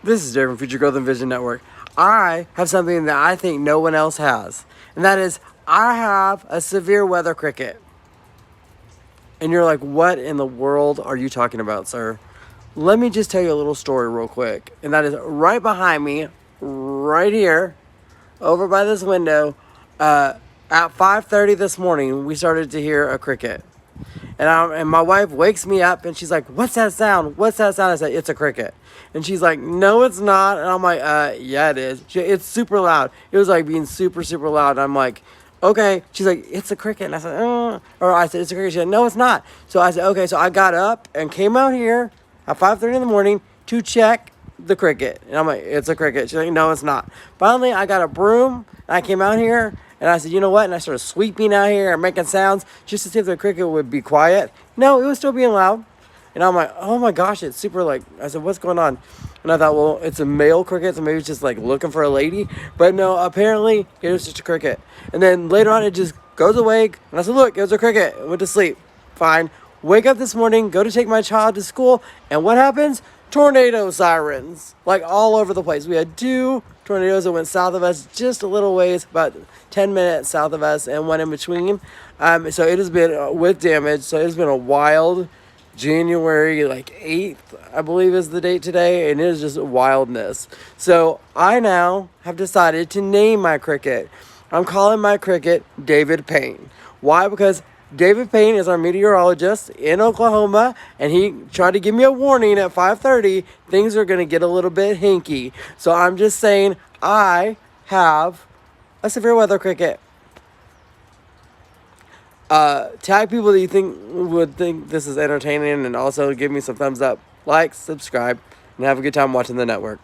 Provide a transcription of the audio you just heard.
This is Jerry from Future Growth and Vision Network. I have something that I think no one else has, and that is I have a severe weather cricket. And you're like, what in the world are you talking about, sir? Let me just tell you a little story real quick, and that is right behind me, right here, over by this window. At 5:30 this morning, we started to hear a cricket. And my wife wakes me up and she's like, "What's that sound? What's that sound?" I said, "It's a cricket." And she's like, "No, it's not." And I'm like, "Yeah, it is. It's super loud." It was like being super, super loud. And I'm like, "Okay." She's like, "It's a cricket." And I said, or I said, "It's a cricket." She said, "No, it's not." So I said, "Okay." So I got up and came out here at 5:30 in the morning to check the cricket. And I'm like, "It's a cricket." She's like, "No, it's not." Finally, I got a broom and I came out here and I said, "You know what?" And I started sweeping out here and making sounds just to see if the cricket would be quiet. No, it was still being loud. And I'm like, "Oh my gosh, it's super like," I said, "What's going on?" And I thought, well, it's a male cricket, so maybe it's just like looking for a lady. But no, apparently it was just a cricket. And then later on, it just goes away. And I said, "Look, it was a cricket." I went to sleep. Fine. Wake up this morning, go to take my child to school. And what happens? Tornado sirens, like all over the place. We had 2 tornadoes that went south of us, just a little ways, about 10 minutes south of us, and one in between. So it has been with damage. So it has been a wild January, like 8th, I believe is the date today, and it is just wildness. So I now have decided to name my cricket. I'm calling my cricket David Payne. Why? Because David Payne is our meteorologist in Oklahoma, and he tried to give me a warning at 5:30. Things are going to get a little bit hinky. So I'm just saying I have a severe weather cricket. Tag people that you think would think this is entertaining, and also give me some thumbs up. Like, subscribe, and have a good time watching the network.